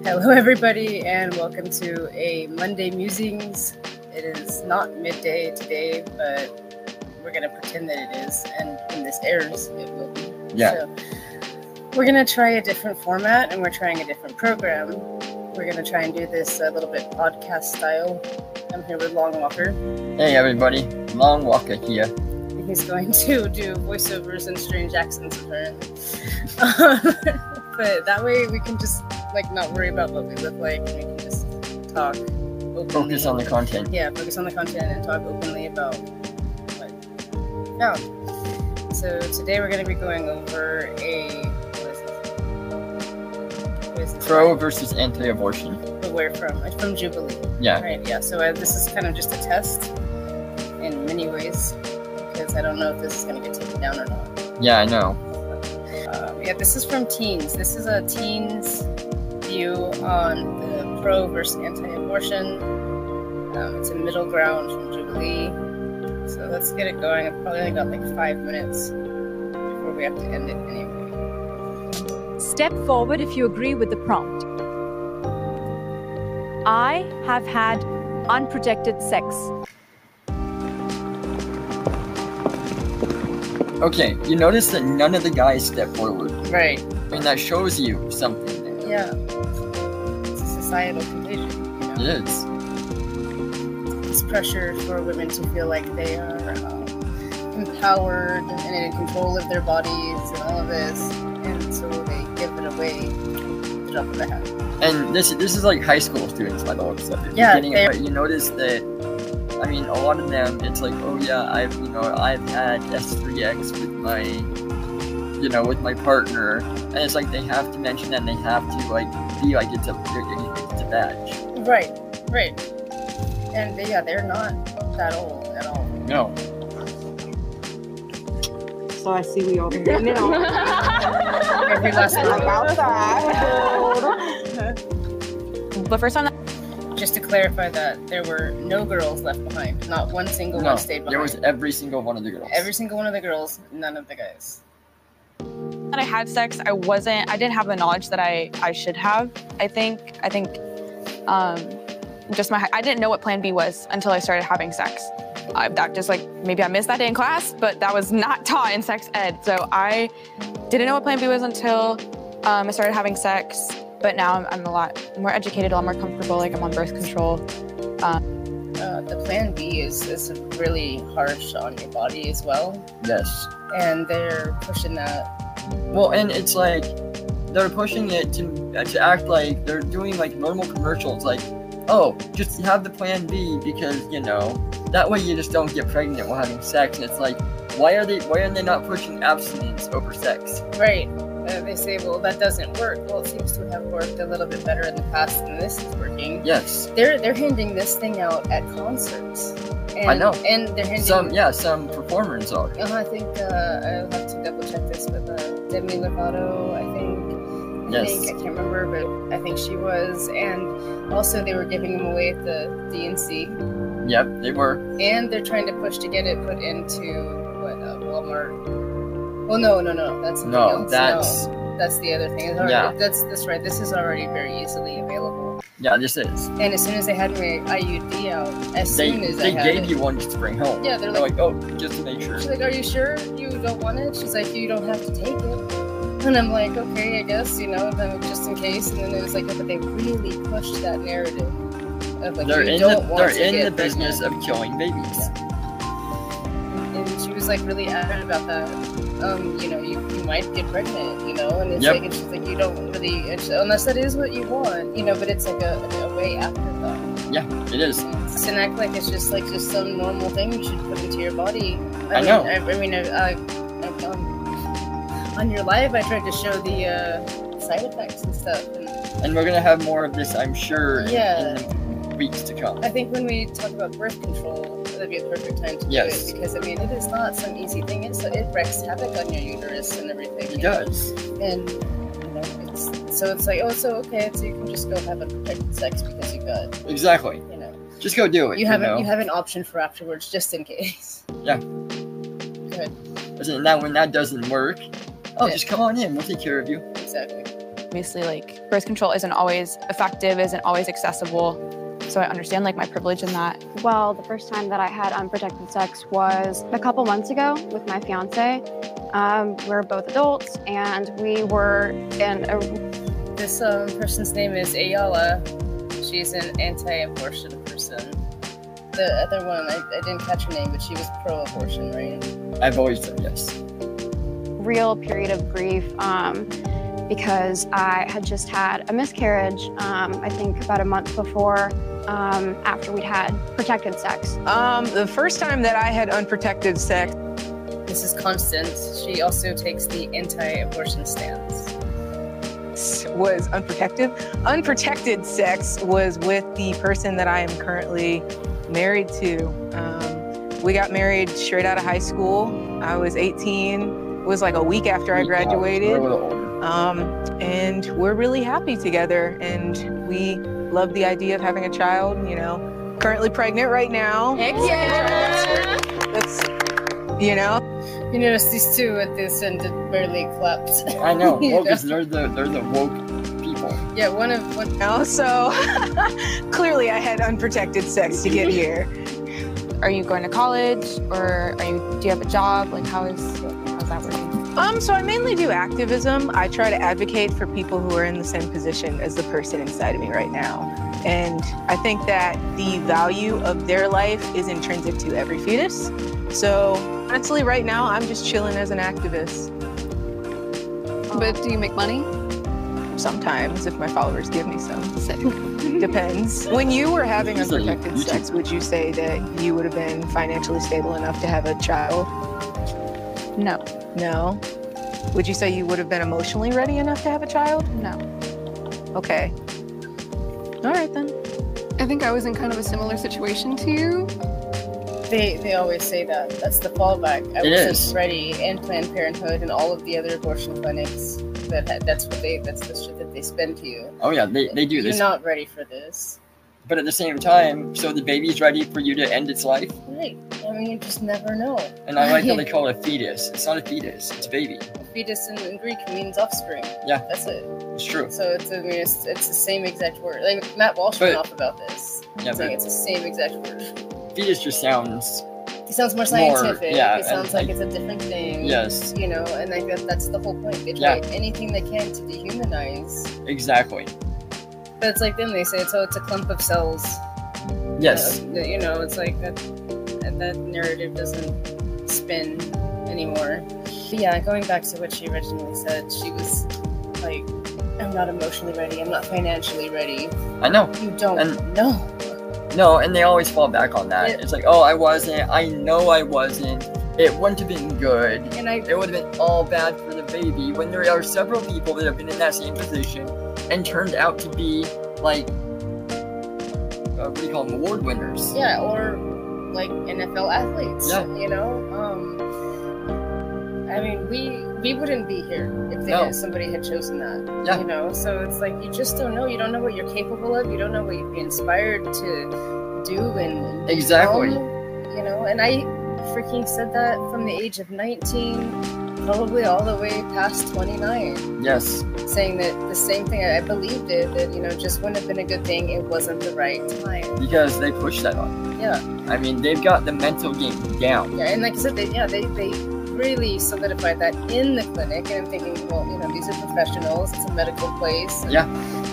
Hello, everybody, and welcome to a Monday Musings. It is not midday today, but we're going to pretend that it is, and when this airs, it will be. Yeah. So we're going to try a different format, and we're trying a different program. We're going to try and do this a little bit podcast style. I'm here with Long Walker. Hey, everybody. Long Walker here. He's going to do voiceovers and strange accents, apparently. But that way we can just not worry about what we look like, and we can just talk openly. Focus on the content. Yeah, focus on the content and talk openly about what we found. So today we're going to be going over what is this? Pro versus anti-abortion. But where from? It's from Jubilee. Yeah. Right, yeah. So this is kind of just a test in many ways, because I don't know if this is going to get taken down or not. Yeah, I know. Yeah, this is from Teens. This is a Teens view on the pro versus anti-abortion. It's a middle ground from Jubilee. So let's get it going. I've probably only got 5 minutes before we have to end it anyway. Step forward if you agree with the prompt. I have had unprotected sex. Okay, you notice that none of the guys step forward. Right. I mean, that shows you something. Yeah. It's a societal contagion. You know? It is. It's pressure for women to feel like they are empowered and in control of their bodies and all of this, and so they give it away at the drop of a hat. And this is like high school students, by the looks of it. Yeah, you notice that. I mean, a lot of them, it's like, oh yeah, I've had S3X with my partner, and it's like they have to mention that, and they have to be like it's a badge. Right. And they're not that old at all. No. So I see we all can get now. Every last one. Outside. But first on Just to clarify that there were no girls left behind. Not one single one stayed behind. There was every single one of the girls. Every single one of the girls, none of the guys. When I had sex, I didn't have the knowledge that I should have. I think I didn't know what plan B was until I started having sex. That just maybe I missed that day in class, but that was not taught in sex ed. So I didn't know what plan B was until I started having sex. But now I'm a lot more educated, a lot more comfortable. I'm on birth control. The plan B is really harsh on your body as well. Yes. And they're pushing that. Well, and it's like they're pushing it to act like they're doing normal commercials, oh, just have the plan B because that way you just don't get pregnant while having sex. And it's like, why are they not pushing abstinence over sex? Right. They say, well, that doesn't work. Well, it seems to have worked a little bit better in the past than this is working. Yes. They're handing this thing out at concerts. And, I know. And they're handing some performers are. I think I'll have to double check this, but Demi Lovato, I think. Yes. I can't remember, but I think she was. And also they were giving them away at the DNC. Yep, they were. And they're trying to push to get it put into Walmart. Well, no, that's something else. That's the other thing. That's right. This is already very easily available. Yeah, this is. And as soon as they had my IUD out, they gave you one just to bring home. Yeah, they're like, oh, just to make sure. She's like, are you sure you don't want it? She's like, you don't have to take it. And I'm like, okay, I guess, then just in case. And then it was but they really pushed that narrative of they're in the business of killing babies. Yeah. And she was really adamant about that. You might get pregnant, and it's yep. And she's like, you don't really, unless that is what you want, but it's a way after that. Yeah, it is. And act like it's just some normal thing you should put into your body. I know. On your live, I tried to show the side effects and stuff. And we're going to have more of this, I'm sure, in the weeks to come. I think when we talk about birth control, that'd be a perfect time to do it, because it is not some easy thing. It wreaks havoc on your uterus and everything. It does. And it's like, oh, so okay, so you can just go have unprotected sex because you got exactly. Just go do it. You have an option for afterwards, just in case. Yeah. Good. Isn't that when that doesn't work? Oh, just come on in. We'll take care of you. Exactly. obviously, like, birth control isn't always effective, isn't always accessible. So I understand, like, my privilege in that. Well, the first time that I had unprotected sex was a couple months ago with my fiance. We're both adults, and we were in a... This person's name is Ayala. She's an anti-abortion person. The other one, I didn't catch her name, but she was pro-abortion, right? I've always said yes. real period of grief because I had just had a miscarriage, I think about a month before, after we'd had protected sex. The first time that I had unprotected sex. This is Constance. She also takes the anti-abortion stance. Was unprotected. Unprotected sex was with the person that I am currently married to. We got married straight out of high school. I was 18. It was like a week after I graduated. And we're really happy together. And we love the idea of having a child, you know. Currently pregnant right now. Heck yeah! That's, you know. You notice these two at this end barely clapped. I know. Well, because they're the woke people. Yeah, one. No, so clearly I had unprotected sex to get here. Are you going to college, or do you have a job? Like, how's that working? So I mainly do activism. I try to advocate for people who are in the same position as the person inside of me right now. And I think that the value of their life is intrinsic to every fetus. So honestly, right now, I'm just chilling as an activist. But do you make money? Sometimes, if my followers give me some. Sick. Depends. When you were having unprotected sex, would you say that you would have been financially stable enough to have a child? No. No? Would you say you would have been emotionally ready enough to have a child? No. Okay. All right, then. I think I was in kind of a similar situation to you. They always say that. That's the fallback. I wasn't ready, and Planned Parenthood and all of the other abortion clinics. That's the shit that they spend to you. Oh yeah, they do this. You're not ready for this. But at the same time, so the baby's ready for you to end its life? Right. I mean, you just never know. And I like how they call it a fetus. It's not a fetus, it's a baby. A fetus in Greek means offspring. Yeah. That's it. It's true. So it's the same exact word. Like, Matt Walsh went off about this. Yeah, saying it's the same exact word. Fetus just sounds... It sounds more scientific. Yeah, it sounds like it's a different thing. Yes. You know, and I think that's the whole point. They try anything they can to dehumanize. Exactly. But it's like then they say it's a clump of cells. Yes. You know, it's like that narrative doesn't spin anymore. But yeah, going back to what she originally said, she was like, I'm not emotionally ready, I'm not financially ready. I know. You don't know. No, and they always fall back on that. It's like, oh, I wasn't. I know I wasn't. It wouldn't have been good. It would have been all bad for the baby. When there are several people that have been in that same position and turned out to be like, what do you call them, award winners? Yeah, or like NFL athletes. Yeah. You know, I mean, we wouldn't be here if somebody had chosen that. Yeah. You know, so it's like you just don't know. You don't know what you're capable of. You don't know what you'd be inspired to do and exactly. You know, and I freaking said that from the age of 19, probably all the way past 29. Yes. Saying that the same thing. I believed it. That, you know, just wouldn't have been a good thing. It wasn't the right time. Because they push that on. Yeah. I mean, they've got the mental game down. Yeah, and like I said, they really solidified that in the clinic, and I'm thinking, well, you know, these are professionals, it's a medical place, yeah,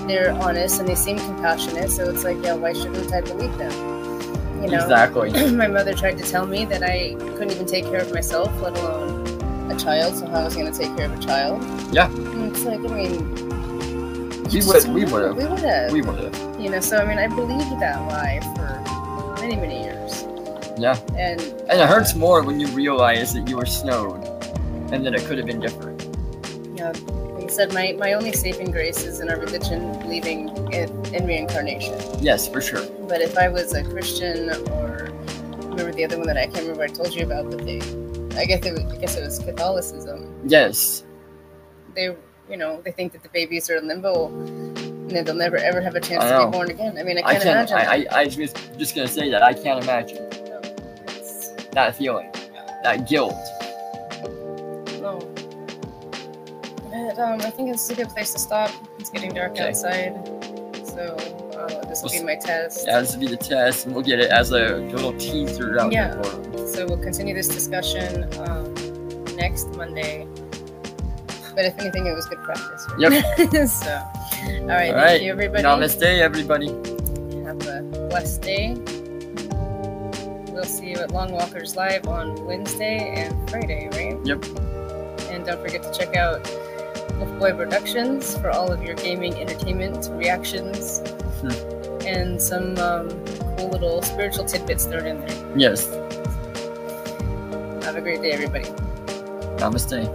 they're honest and they seem compassionate, so it's like, yeah, why shouldn't I believe them? You know, exactly. My mother tried to tell me that I couldn't even take care of myself, let alone a child, so how I was going to take care of a child. Yeah. And it's like, I mean, we would have. You know, so I mean, I believed that lie for many, many years. Yeah. And it hurts more when you realize that you were snowed and that it could have been different. Yeah, like I said, my only saving grace is in our religion believing in reincarnation. Yes, for sure. But if I was a Christian, or remember the other one that I can't remember I told you about, but I guess it was Catholicism. Yes. They, you know, they think that the babies are in limbo and that they'll never ever have a chance to be born again. I mean, I can't imagine. I was just gonna say that I can't imagine. That feeling, that guilt. No. But I think it's a good place to stop. getting dark Okay. outside. So this will be my test. Yeah, this will be the test, and we'll get it as a little teaser out Yeah. there for them. So we'll continue this discussion next Monday. But if anything, it was good practice. Yep. So, all right. All right. Thank you, everybody. Namaste, everybody. Have a blessed day. We'll see you at Long Walkers Live on Wednesday and Friday, right? Yep. And don't forget to check out Wolf Boy Productions for all of your gaming entertainment reactions and some cool little spiritual tidbits thrown in there. Yes. Have a great day, everybody. Namaste.